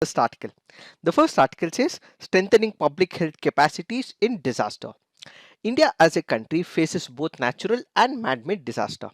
First article. The first article says strengthening public health capacities in disaster. India as a country faces both natural and man-made disaster.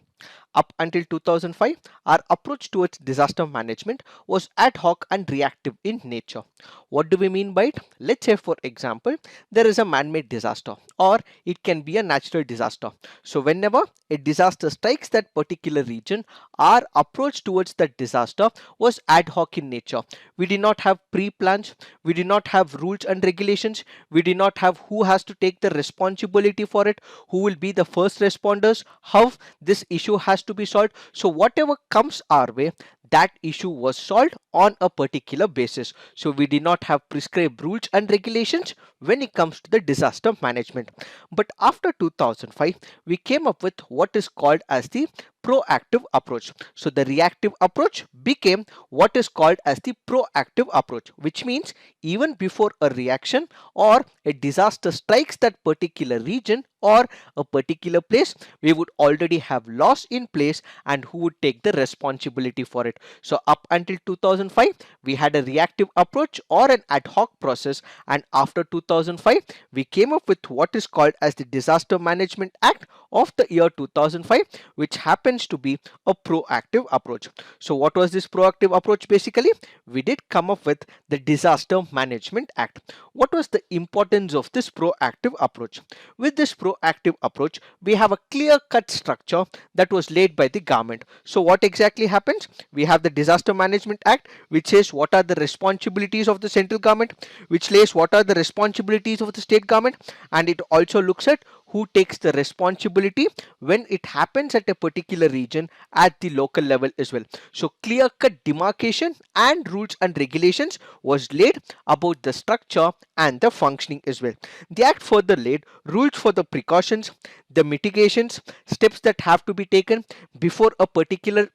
Up until 2005, our approach towards disaster management was ad hoc and reactive in nature. What do we mean by it? Let's say, for example, there is a man-made disaster or it can be a natural disaster. So whenever a disaster strikes that particular region, our approach towards that disaster was ad hoc in nature. We did not have pre-plans, we did not have rules and regulations, we did not have who has to take the responsibility for it, who will be the first responders, how this issue has to be solved. So whatever comes our way, that issue was solved on a particular basis. So we did not have prescribed rules and regulations when it comes to the disaster management. But after 2005, we came up with what is called as the proactive approach. So the reactive approach became what is called as the proactive approach, which means even before a reaction or a disaster strikes that particular region or a particular place, we would already have laws in place and who would take the responsibility for it. So up until 2005, we had a reactive approach or an ad hoc process, and after 2005, we came up with what is called as the Disaster Management Act of the year 2005, which happens to be a proactive approach. So what was this proactive approach? Basically, we did come up with the Disaster Management Act. What was the importance of this proactive approach? With this proactive approach, we have a clear-cut structure that was laid by the government. So what exactly happens? We have the Disaster Management Act, which says what are the responsibilities of the central government, which lays what are the responsibilities of the state government, and it also looks at who takes the responsibility when it happens at a particular region at the local level as well. So clear-cut demarcation and rules and regulations was laid about the structure and the functioning as well. The act further laid rules for the precautions, the mitigations, steps that have to be taken before a particular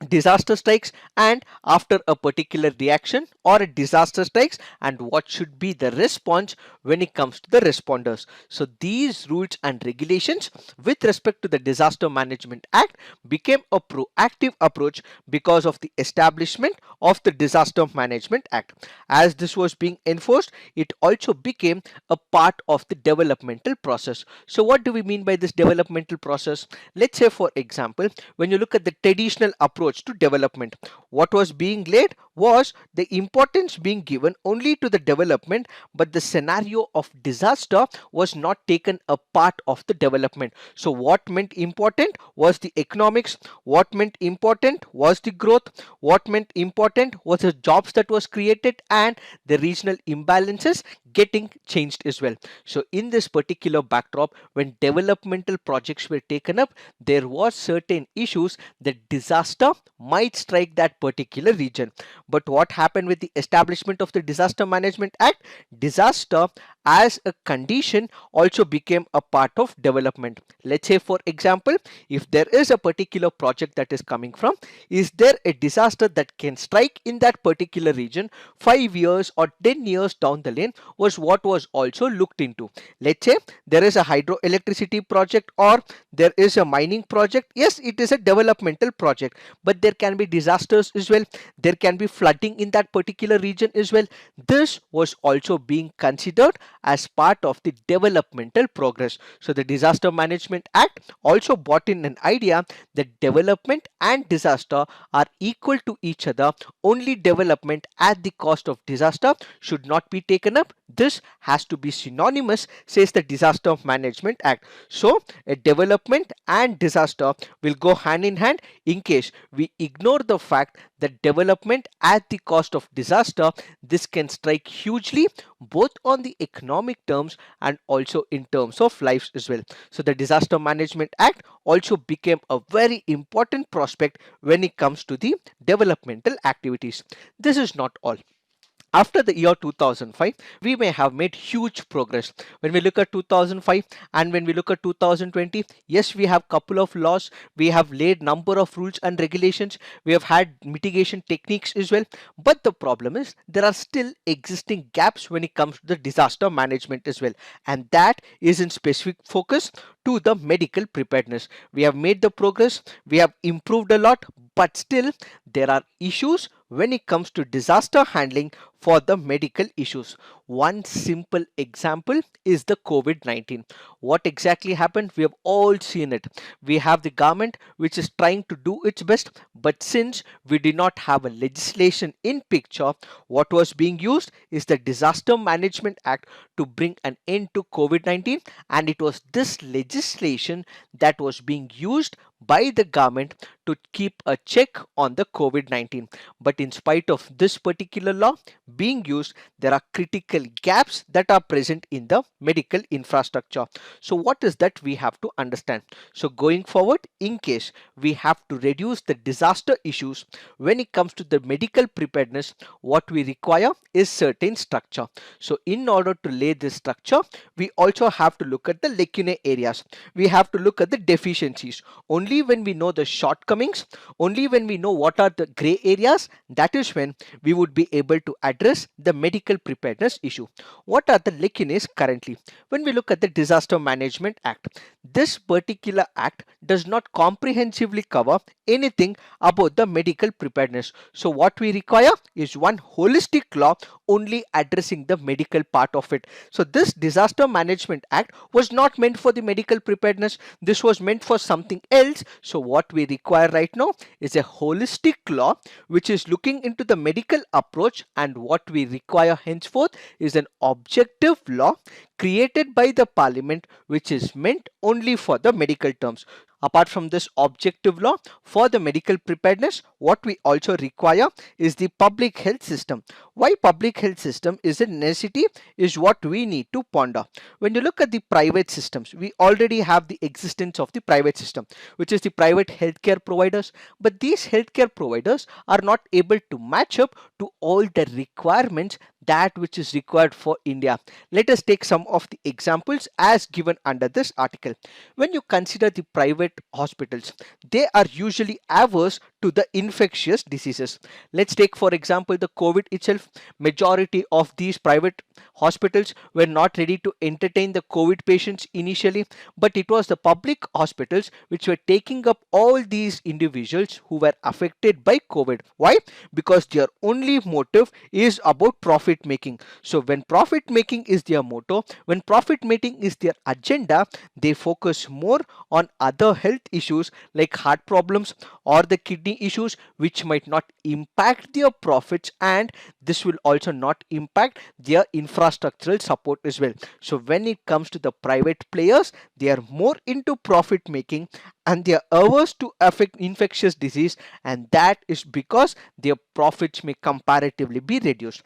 disaster strikes and after a particular reaction or a disaster strikes, and what should be the response when it comes to the responders. So these rules and regulations with respect to the Disaster Management Act became a proactive approach because of the establishment of the Disaster Management Act. As this was being enforced, it also became a part of the developmental process. So what do we mean by this developmental process? Let's say, for example, when you look at the traditional approach to development, what was being laid was the importance being given only to the development, but the scenario of disaster was not taken a part of the development. So what meant important was the economics, what meant important was the growth, what meant important was the jobs that was created and the regional imbalances getting changed as well. So in this particular backdrop, when developmental projects were taken up, there was certain issues that disaster might strike that particular region. But what happened with the establishment of the Disaster Management Act? Disaster as a condition also became a part of development. Let's say, for example, if there is a particular project that is coming from, is there a disaster that can strike in that particular region 5 years or 10 years down the lane was what was also looked into. Let's say there is a hydroelectricity project or there is a mining project. Yes, it is a developmental project, but there can be disasters as well. There can be flooding in that particular region as well. This was also being considered as part of the developmental progress. So the Disaster Management Act also brought in an idea that development and disaster are equal to each other. Only development at the cost of disaster should not be taken up. This has to be synonymous, says the Disaster Management Act. So a development and disaster will go hand in hand in case we ignore the fact that development at the cost of disaster, this can strike hugely both on the economic terms and also in terms of lives as well. So the Disaster Management Act also became a very important prospect when it comes to the developmental activities. This is not all. After the year 2005, we may have made huge progress. When we look at 2005 and when we look at 2020, yes, we have couple of laws, we have laid number of rules and regulations, we have had mitigation techniques as well, but the problem is there are still existing gaps when it comes to the disaster management as well, and that is in specific focus to the medical preparedness. We have made the progress, we have improved a lot, but still there are issues when it comes to disaster handling for the medical issues. One simple example is the COVID-19. What exactly happened? We have all seen it. We have the government which is trying to do its best, but since we did not have a legislation in picture, what was being used is the Disaster Management Act to bring an end to COVID-19, and it was this legislation that was being used by the government to keep a check on the COVID-19. But in spite of this particular law being used, there are critical gaps that are present in the medical infrastructure. So what is that we have to understand? So going forward, in case we have to reduce the disaster issues when it comes to the medical preparedness, what we require is certain structure. So in order to lay this structure, we also have to look at the lacunae areas. We have to look at the deficiencies. Only when we know the shortcomings, only when we know what are the gray areas, that is when we would be able to address the medical preparedness issue. What are the lacunae currently? When we look at the Disaster Management Act, this particular act does not comprehensively cover anything about the medical preparedness. So what we require is one holistic law only addressing the medical part of it. So this Disaster Management Act was not meant for the medical preparedness. This was meant for something else. So what we require right now is a holistic law which is looking into the medical approach, and what we require henceforth is an objective law created by the parliament which is meant only for the medical terms. Apart from this objective law for the medical preparedness, what we also require is the public health system. Why public health system is a necessity is what we need to ponder. When you look at the private systems, we already have the existence of the private system, which is the private healthcare providers, but these healthcare providers are not able to match up to all the requirements that which is required for India. Let us take some of the examples as given under this article. When you consider the private hospitals, they are usually averse to the infectious diseases. Let's take for example the COVID itself. Majority of these private hospitals were not ready to entertain the COVID patients initially, but it was the public hospitals which were taking up all these individuals who were affected by COVID. Why? Because their only motive is about profit making. So when profit making is their motto, when profit making is their agenda, they focus more on other health issues like heart problems or the kidney issues, which might not impact their profits, and this will also not impact their infrastructural support as well. So when it comes to the private players, they are more into profit making and they are averse to affect infectious disease, and that is because their profits may comparatively be reduced.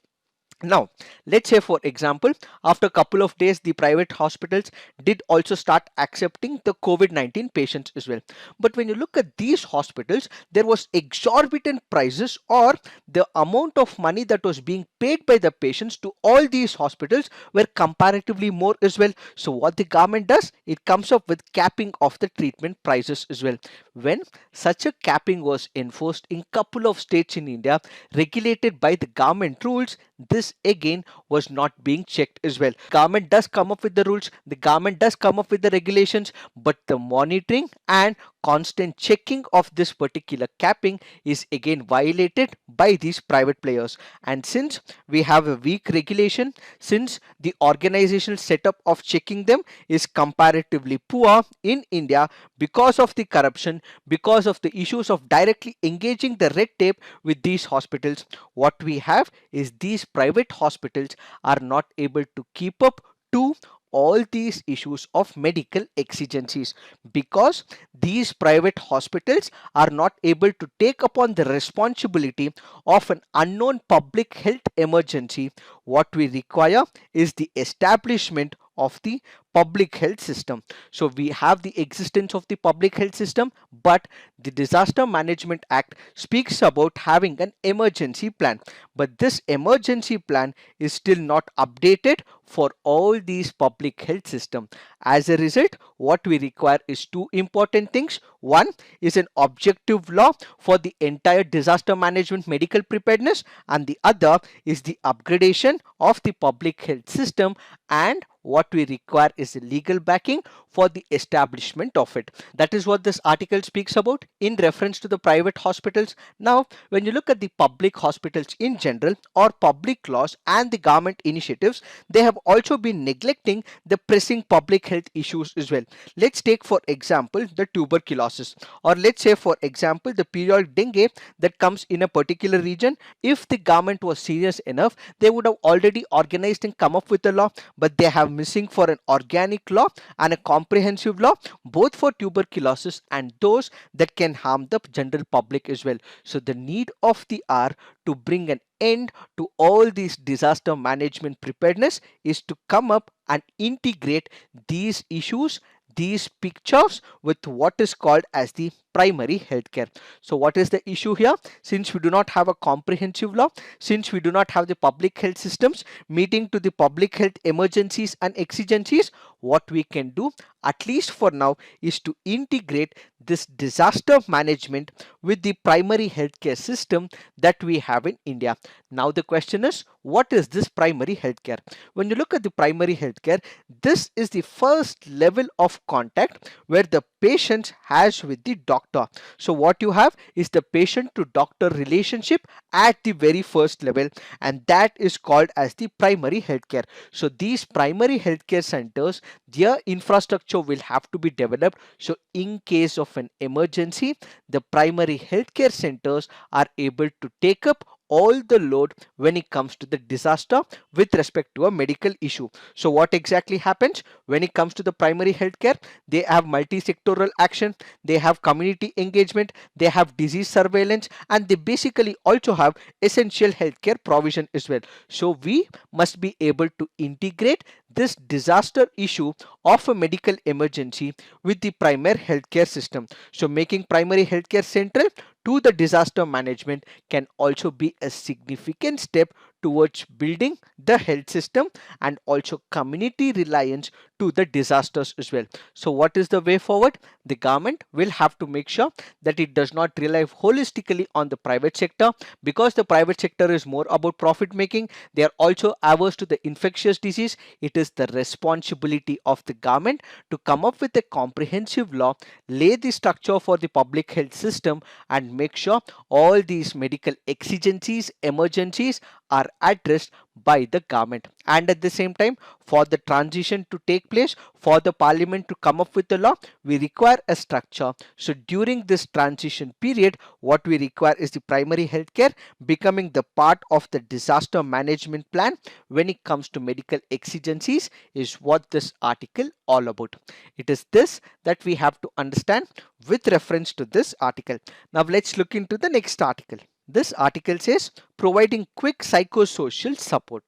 Now, let's say for example, after a couple of days, the private hospitals did also start accepting the COVID-19 patients as well. But when you look at these hospitals, there was exorbitant prices, or the amount of money that was being paid by the patients to all these hospitals were comparatively more as well. So what the government does, it comes up with capping of the treatment prices as well. When such a capping was enforced in couple of states in India, regulated by the government rules, this again was not being checked as well. Government does come up with the rules, the government does come up with the regulations, but the monitoring and constant checking of this particular capping is again violated by these private players. And since we have a weak regulation, since the organizational setup of checking them is comparatively poor in India because of the corruption, because of the issues of directly engaging the red tape with these hospitals, what we have is these private hospitals are not able to keep up to all these issues of medical exigencies, because these private hospitals are not able to take upon the responsibility of an unknown public health emergency. What we require is the establishment of the public health system. So we have the existence of the public health system, but the Disaster Management Act speaks about having an emergency plan, but this emergency plan is still not updated for all these public health system. As a result, what we require is two important things. One is an objective law for the entire disaster management medical preparedness, and the other is the upgradation of the public health system, and what we require is a legal backing for the establishment of it. That is what this article speaks about in reference to the private hospitals. Now, when you look at the public hospitals in general or public laws and the government initiatives, they have also been neglecting the pressing public health issues as well. Let's take for example the tuberculosis, or let's say for example the periodic dengue that comes in a particular region. If the government was serious enough, they would have already organized and come up with a law, but they have missing for an organic law and a comprehensive law both for tuberculosis and those that can harm the general public as well. So the need of the hour to bring an end to all these disaster management preparedness is to come up and integrate these issues, these pictures, with what is called as the primary healthcare. So what is the issue here? Since we do not have a comprehensive law, since we do not have the public health systems meeting to the public health emergencies and exigencies, what we can do, at least for now, is to integrate this disaster management with the primary healthcare system that we have in India. Now the question is, what is this primary healthcare? When you look at the primary healthcare, this is the first level of contact where the patient has with the doctor. So what you have is the patient to doctor relationship at the very first level, and that is called as the primary healthcare. So these primary healthcare centers, their infrastructure will have to be developed. So in case of an emergency, the primary healthcare centers are able to take up all the load when it comes to the disaster with respect to a medical issue. So what exactly happens when it comes to the primary healthcare? They have multi-sectoral action, they have community engagement, they have disease surveillance, and they basically also have essential healthcare provision as well. So we must be able to integrate this disaster issue of a medical emergency with the primary healthcare system. So making primary healthcare central to the disaster management can also be a significant step towards building the health system and also community reliance to the disasters as well. So what is the way forward? The government will have to make sure that it does not rely holistically on the private sector, because the private sector is more about profit making. They are also averse to the infectious disease. It is the responsibility of the government to come up with a comprehensive law, lay the structure for the public health system, and make sure all these medical exigencies, emergencies are addressed by the government. And at the same time, for the transition to take place, for the parliament to come up with the law, we require a structure. So during this transition period, what we require is the primary healthcare becoming the part of the disaster management plan when it comes to medical exigencies, is what this article all about. It is this that we have to understand with reference to this article. Now let's look into the next article. This article says providing quick psychosocial support.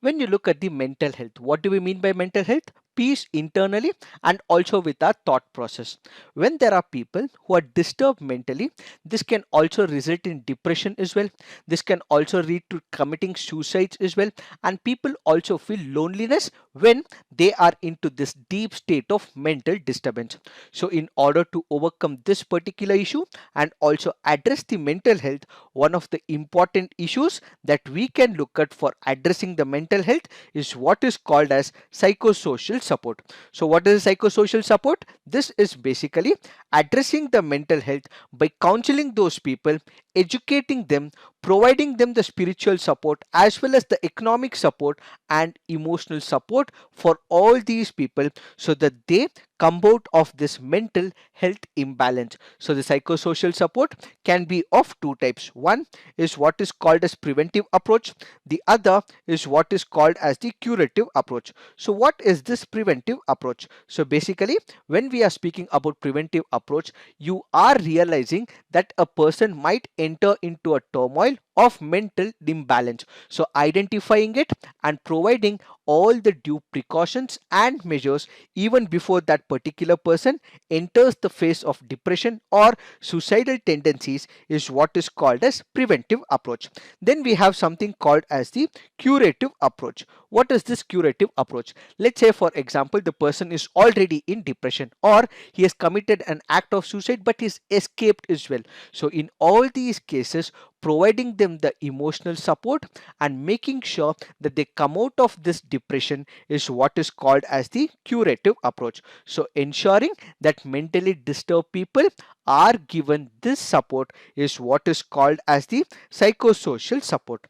When you look at the mental health, what do we mean by mental health? Peace internally and also with our thought process. When there are people who are disturbed mentally, this can also result in depression as well. This can also lead to committing suicides as well. And people also feel loneliness when they are into this deep state of mental disturbance. So in order to overcome this particular issue and also address the mental health, one of the important issues that we can look at for addressing the mental health is what is called as psychosocial support. So what is psychosocial support? This is basically addressing the mental health by counseling those people, educating them, providing them the spiritual support as well as the economic support and emotional support for all these people, so that they come out of this mental health imbalance. So the psychosocial support can be of two types. One is what is called as preventive approach. The other is what is called as the curative approach. So what is this preventive approach? So basically, when we are speaking about preventive approach, you are realizing that a person might enter into a turmoil of mental imbalance. So identifying it and providing all the due precautions and measures even before that particular person enters the phase of depression or suicidal tendencies is what is called as preventive approach. Then we have something called as the curative approach. What is this curative approach? Let's say, for example, the person is already in depression, or he has committed an act of suicide but he's escaped as well. So in all these cases, providing them the emotional support and making sure that they come out of this depression is what is called as the curative approach. So ensuring that mentally disturbed people are given this support is what is called as the psychosocial support.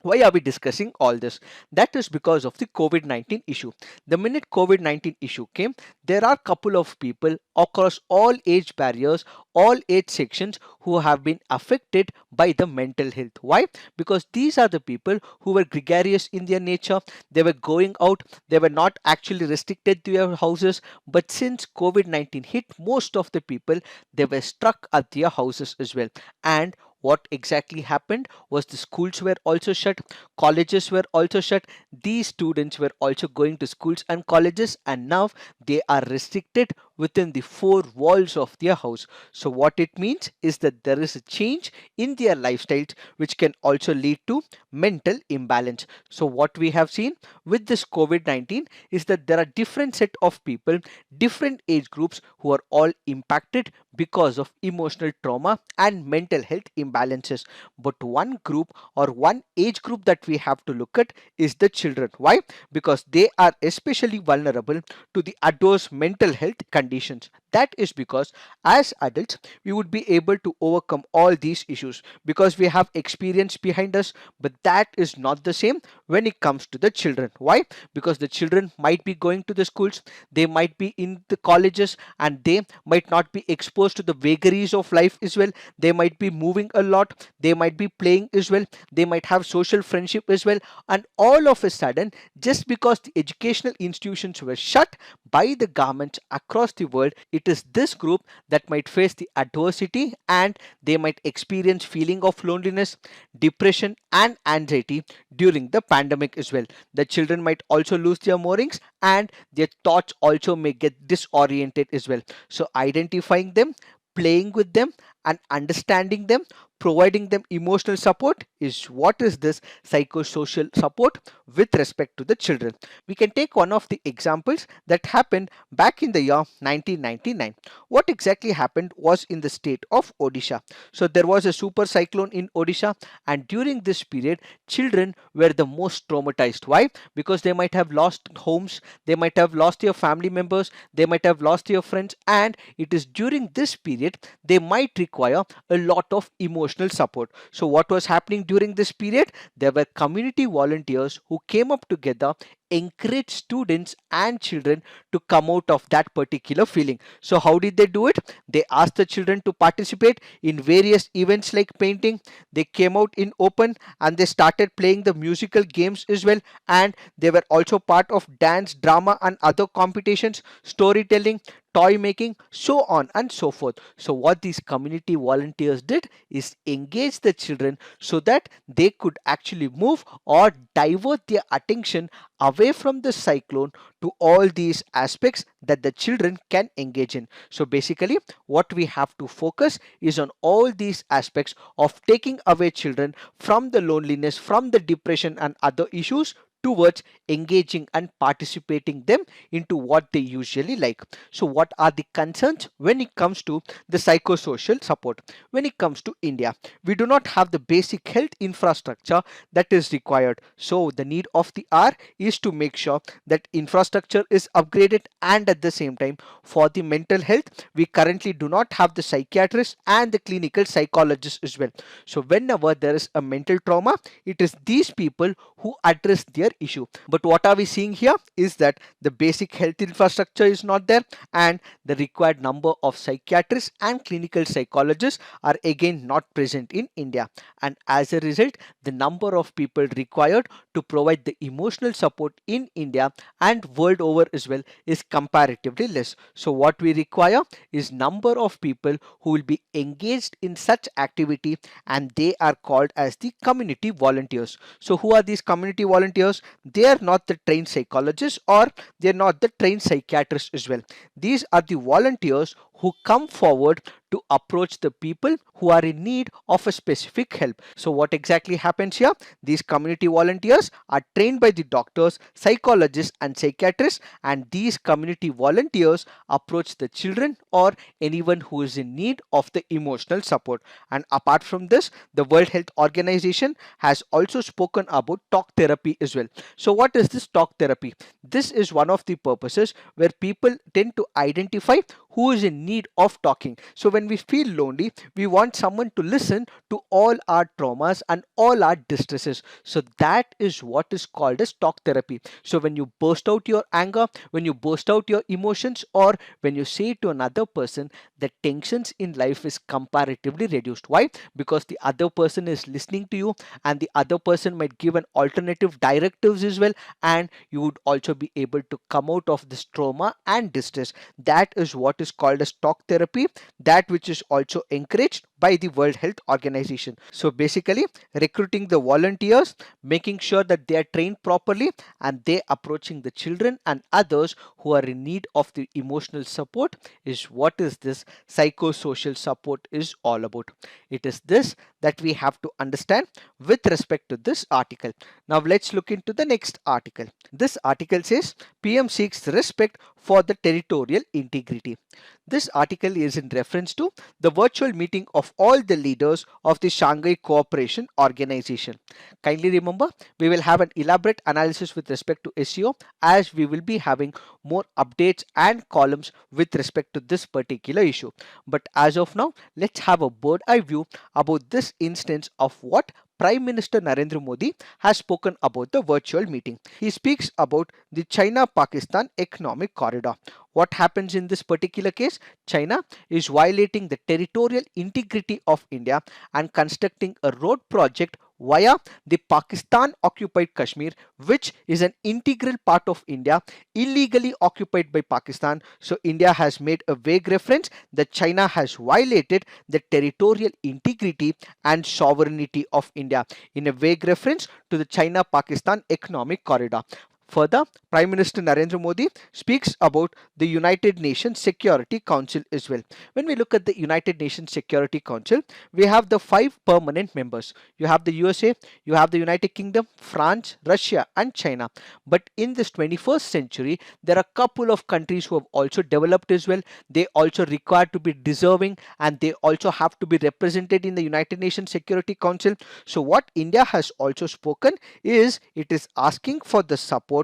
Why are we discussing all this? That is because of the COVID-19 issue. The minute COVID-19 issue came, there are couple of people across all age barriers, all age sections who have been affected by the mental health. Why? Because these are the people who were gregarious in their nature. They were going out. They were not actually restricted to their houses. But since COVID-19 hit, most of the people, they were stuck at their houses as well. And what exactly happened was the schools were also shut, colleges were also shut. These students were also going to schools and colleges, and now they are restricted within the four walls of their house. So what it means is that there is a change in their lifestyles which can also lead to mental imbalance. So what we have seen with this COVID-19 is that there are different set of people, different age groups who are all impacted because of emotional trauma and mental health imbalances. But one group or one age group that we have to look at is the children. Why? Because they are especially vulnerable to the adverse mental health conditions. That is because as adults, we would be able to overcome all these issues because we have experience behind us, but that is not the same when it comes to the children. Why? Because the children might be going to the schools, they might be in the colleges, and they might not be exposed to the vagaries of life as well. They might be moving a lot, they might be playing as well, they might have social friendship as well, and all of a sudden, just because the educational institutions were shut by the governments across the world, it is this group that might face the adversity, and they might experience feeling of loneliness, depression and anxiety during the pandemic as well. The children might also lose their moorings, and their thoughts also may get disoriented as well. So identifying them, playing with them and understanding them, providing them emotional support is what is this psychosocial support with respect to the children. We can take one of the examples that happened back in the year 1999. What exactly happened was in the state of Odisha. So there was a super cyclone in Odisha, and during this period, children were the most traumatized. Why? Because they might have lost homes, they might have lost their family members, they might have lost their friends, and it is during this period they might require a lot of emotional support. So what was happening during this period? There were community volunteers who came up together, encourage students and children to come out of that particular feeling. So how did they do it? They asked the children to participate in various events like painting. They came out in open and they started playing the musical games as well, and they were also part of dance, drama and other competitions, storytelling, toy making, so on and so forth. So what these community volunteers did is engage the children so that they could actually move or divert their attention away from the cyclone to all these aspects that the children can engage in. So basically what we have to focus is on all these aspects of taking away children from the loneliness, from the depression and other issues, towards engaging and participating them into what they usually like. So what are the concerns when it comes to the psychosocial support? When it comes to India, we do not have the basic health infrastructure that is required. So the need of the hour is to make sure that infrastructure is upgraded, and at the same time, for the mental health, we currently do not have the psychiatrists and the clinical psychologists as well. So whenever there is a mental trauma, it is these people who address their issue. But what are we seeing here is that the basic health infrastructure is not there, and the required number of psychiatrists and clinical psychologists are again not present in India, and as a result, the number of people required to provide the emotional support in India and world over as well is comparatively less. So what we require is number of people who will be engaged in such activity, and they are called as the community volunteers. So who are these community volunteers? They are not the trained psychologists, or they are not the trained psychiatrists as well. These are the volunteers who come forward to approach the people who are in need of a specific help. So what exactly happens here? These community volunteers are trained by the doctors, psychologists and psychiatrists, and these community volunteers approach the children or anyone who is in need of the emotional support. And apart from this, the World Health Organization has also spoken about talk therapy as well. So what is this talk therapy? This is one of the purposes where people tend to identify who is in need of talking. So when we feel lonely, we want someone to listen to all our traumas and all our distresses. So that is what is called as talk therapy. So when you burst out your anger, when you burst out your emotions, or when you say to another person, the tensions in life is comparatively reduced. Why? Because the other person is listening to you, and the other person might give an alternative directives as well, and you would also be able to come out of this trauma and distress. That is what is called as talk therapy, that which is also encouraged by the World Health Organization. So basically, recruiting the volunteers, making sure that they are trained properly, and they approaching the children and others who are in need of the emotional support is what is this psychosocial support is all about. It is this that we have to understand with respect to this article. Now let's look into the next article. This article says PM seeks respect for the territorial integrity. This article is in reference to the virtual meeting of all the leaders of the Shanghai Cooperation Organization. Kindly remember, we will have an elaborate analysis with respect to SEO, as we will be having more updates and columns with respect to this particular issue. But as of now, let's have a bird eye view about this instance of what Prime Minister Narendra Modi has spoken about the virtual meeting. He speaks about the China-Pakistan economic corridor. What happens in this particular case? China is violating the territorial integrity of India and constructing a road project via the Pakistan occupied Kashmir, which is an integral part of India, illegally occupied by Pakistan. So India has made a vague reference that China has violated the territorial integrity and sovereignty of India in a vague reference to the China-Pakistan economic corridor. Further, Prime Minister Narendra Modi speaks about the United Nations Security Council as well. When we look at the United Nations Security Council, we have the 5 permanent members. You have the USA, you have the United Kingdom, France, Russia, and China. But in this 21st century, there are a couple of countries who have also developed as well. They also require to be deserving, and they also have to be represented in the United Nations Security Council. So what India has also spoken is it is asking for the support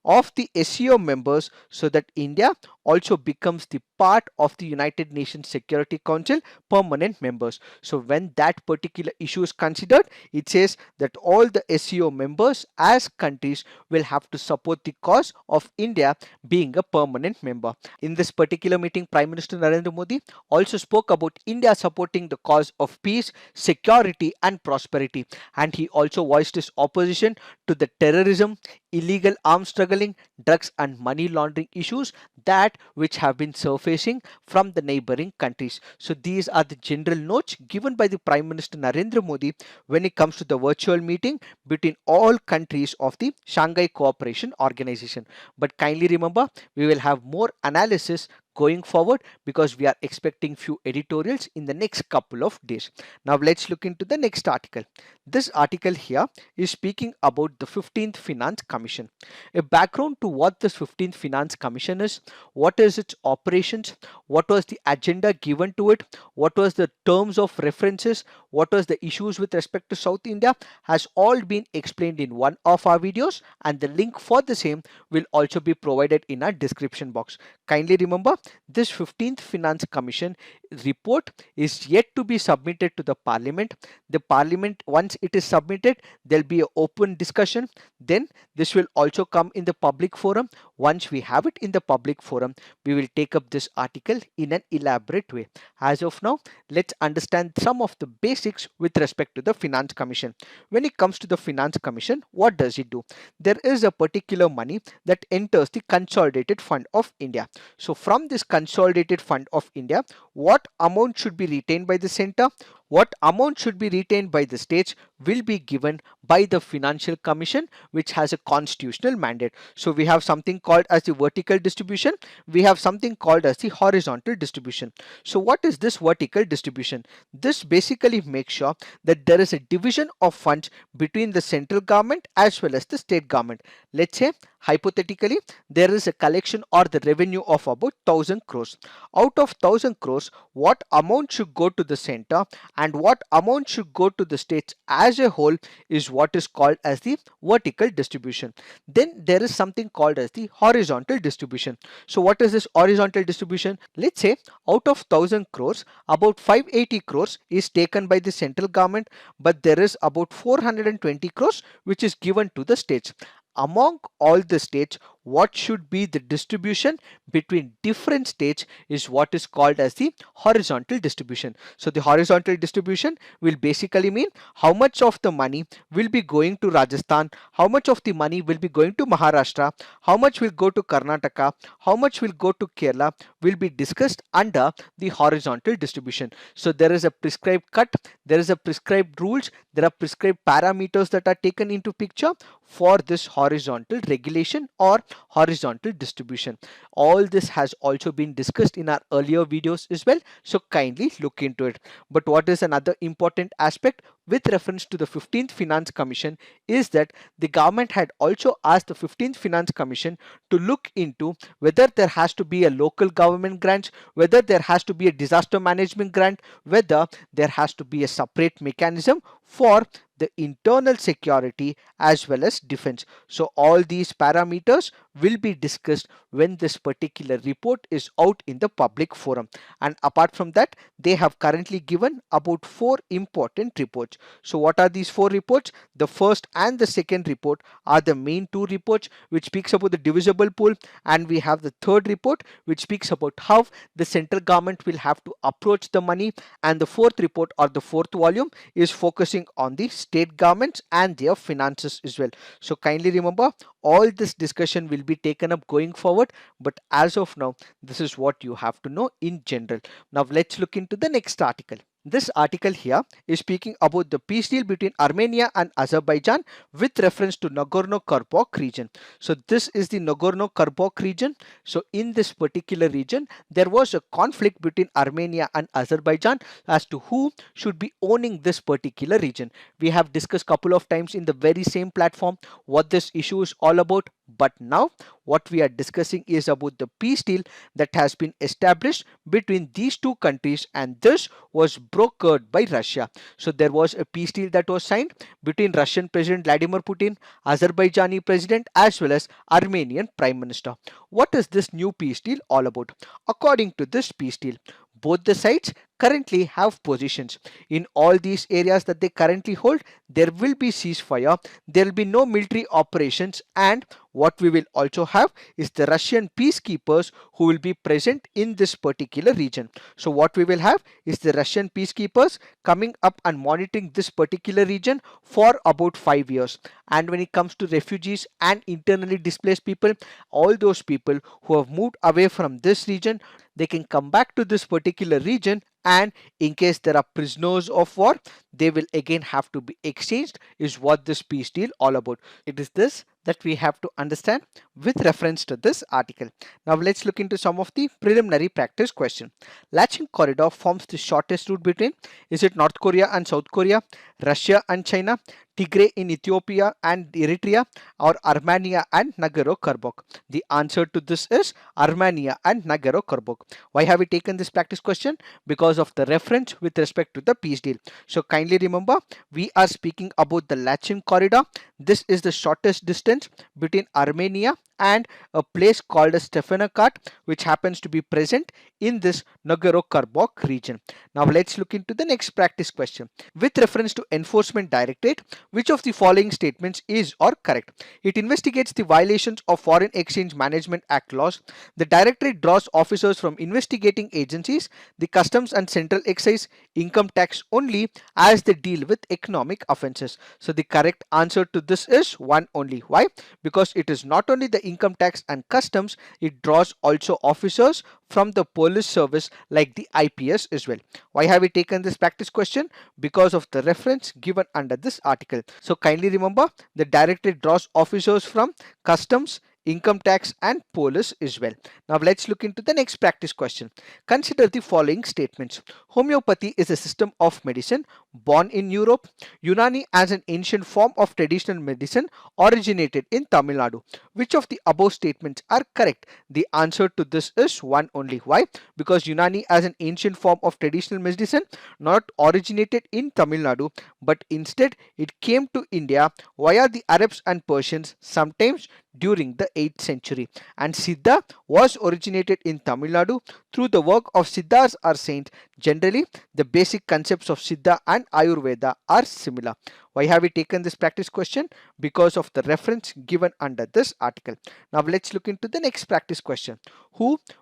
of the SEO members so that India also becomes the part of the United Nations Security Council permanent members. So when that particular issue is considered, it says that all the SEO members as countries will have to support the cause of India being a permanent member. In this particular meeting, Prime Minister Narendra Modi also spoke about India supporting the cause of peace, security and prosperity, and he also voiced his opposition to the terrorism, illegal arms smuggling, drugs and money laundering issues that which have been surfacing from the neighboring countries. So these are the general notes given by the Prime Minister Narendra Modi when it comes to the virtual meeting between all countries of the Shanghai Cooperation Organization. But kindly remember, we will have more analysis going forward because we are expecting few editorials in the next couple of days. Now let's look into the next article. This article here is speaking about the 15th Finance Commission. A background to what this 15th Finance Commission is, what is its operations, what was the agenda given to it, what was the terms of references, what was the issues with respect to South India, has all been explained in one of our videos, and the link for the same will also be provided in our description box. Kindly remember, this 15th Finance Commission report is yet to be submitted to the Parliament. The Parliament, once it is submitted, there will be an open discussion. Then this will also come in the public forum. Once we have it in the public forum, we will take up this article in an elaborate way. As of now, let's understand some of the basics with respect to the Finance Commission. When it comes to the Finance Commission, what does it do? There is a particular money that enters the Consolidated Fund of India. So from this Consolidated Fund of India, what amount should be retained by the center, what amount should be retained by the states will be given by the Financial Commission, which has a constitutional mandate. So we have something called as the vertical distribution, we have something called as the horizontal distribution. So what is this vertical distribution? This basically makes sure that there is a division of funds between the central government as well as the state government. Let's say hypothetically there is a collection or the revenue of about 1000 crores. Out of 1000 crores, what amount should go to the center and what amount should go to the states as a whole is what is called as the vertical distribution. Then there is something called as the horizontal distribution. So what is this horizontal distribution? Let's say out of 1000 crores, about 580 crores is taken by the central government, but there is about 420 crores which is given to the states. Among all the states, what should be the distribution between different states is what is called as the horizontal distribution. So the horizontal distribution will basically mean how much of the money will be going to Rajasthan, how much of the money will be going to Maharashtra, how much will go to Karnataka, how much will go to Kerala will be discussed under the horizontal distribution. So there is a prescribed cut, there is a prescribed rules, there are prescribed parameters that are taken into picture for this horizontal regulation or horizontal distribution. All this has also been discussed in our earlier videos as well, so kindly look into it. But what is another important aspect with reference to the 15th Finance Commission is that the government had also asked the 15th Finance Commission to look into whether there has to be a local government grant, whether there has to be a disaster management grant, whether there has to be a separate mechanism for the internal security as well as defense. So all these parameters will be discussed when this particular report is out in the public forum. And apart from that, they have currently given about 4 important reports. So what are these 4 reports? The first and the second report are the main 2 reports which speaks about the divisible pool, and we have the third report which speaks about how the central government will have to approach the money, and the fourth report or the fourth volume is focusing on the state governments and their finances as well. So kindly remember, all this discussion will be taken up going forward, but as of now this is what you have to know in general. Now let's look into the next article. This article here is speaking about the peace deal between Armenia and Azerbaijan with reference to Nagorno-Karabakh region. So this is the Nagorno-Karabakh region. So in this particular region, there was a conflict between Armenia and Azerbaijan as to who should be owning this particular region. We have discussed couple of times in the very same platform what this issue is all about. But now what we are discussing is about the peace deal that has been established between these two countries, and this was brokered by Russia. So there was a peace deal that was signed between Russian President Vladimir Putin, Azerbaijani President as well as Armenian Prime Minister. What is this new peace deal all about? According to this peace deal, both the sides currently have positions. In all these areas that they currently hold, there will be ceasefire, there will be no military operations, and what we will also have is the Russian peacekeepers who will be present in this particular region. So what we will have is the Russian peacekeepers coming up and monitoring this particular region for about 5 years. And when it comes to refugees and internally displaced people, all those people who have moved away from this region, they can come back to this particular region, and in case there are prisoners of war, they will again have to be exchanged, is what this peace deal all about. It is this that we have to understand with reference to this article. Now let's look into some of the preliminary practice question. Latching corridor forms the shortest route between, is it North Korea and South Korea, Russia and China, Tigray in Ethiopia and Eritrea, or Armenia and Nagorno-Karabakh? The answer to this is Armenia and Nagorno-Karabakh. Why have we taken this practice question? Because of the reference with respect to the peace deal. So kindly remember, we are speaking about the Lachin corridor. This is the shortest distance between Armenia and a place called as Stepanakert, which happens to be present in this Nagorno-Karabakh region. Now let's look into the next practice question. With reference to Enforcement Directorate, which of the following statements is or correct? It investigates the violations of Foreign Exchange Management Act laws. The Directorate draws officers from investigating agencies, the Customs and Central Excise, Income Tax only, as they deal with economic offences. So the correct answer to this is one only. Why? Because it is not only the income tax and customs, it draws also officers from the police service like the IPS as well. Why have we taken this practice question? Because of the reference given under this article. So kindly remember, the directorate draws officers from customs, income tax and police as well. Now let's look into the next practice question. Consider the following statements. Homeopathy is a system of medicine born in Europe. Unani as an ancient form of traditional medicine originated in Tamil Nadu. Which of the above statements are correct? The answer to this is one only. Why? Because Unani as an ancient form of traditional medicine not originated in Tamil Nadu, but instead it came to India via the Arabs and Persians sometimes during the 8th century, and Siddha was originated in Tamil Nadu through the work of Siddhas or saint. Generally, the basic concepts of Siddha and Ayurveda are similar. Why have we taken this practice question? Because of the reference given under this article. Now let's look into the next practice question.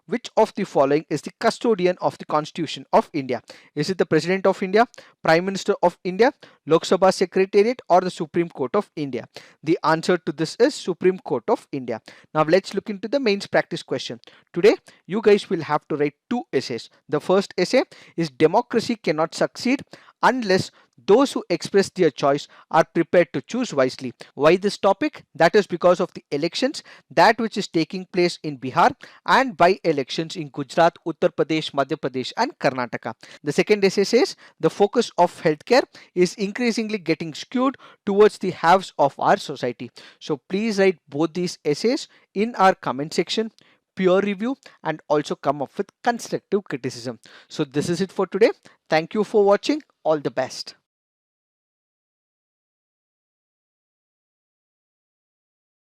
Which of the following is the custodian of the Constitution of India? Is it the President of India, Prime Minister of India, Lok Sabha Secretariat or the Supreme Court of India? The answer to this is Supreme Court of India. Now let's look into the mains practice question. Today you guys will have to write two essays. The first essay is democracy cannot succeed unless those who express their choice are prepared to choose wisely. Why this topic? That is because of the elections that which is taking place in Bihar and by elections in Gujarat, Uttar Pradesh, Madhya Pradesh and Karnataka. The second essay says the focus of healthcare is increasingly getting skewed towards the haves of our society. So please write both these essays in our comment section, peer review and also come up with constructive criticism. So this is it for today. Thank you for watching. All the best.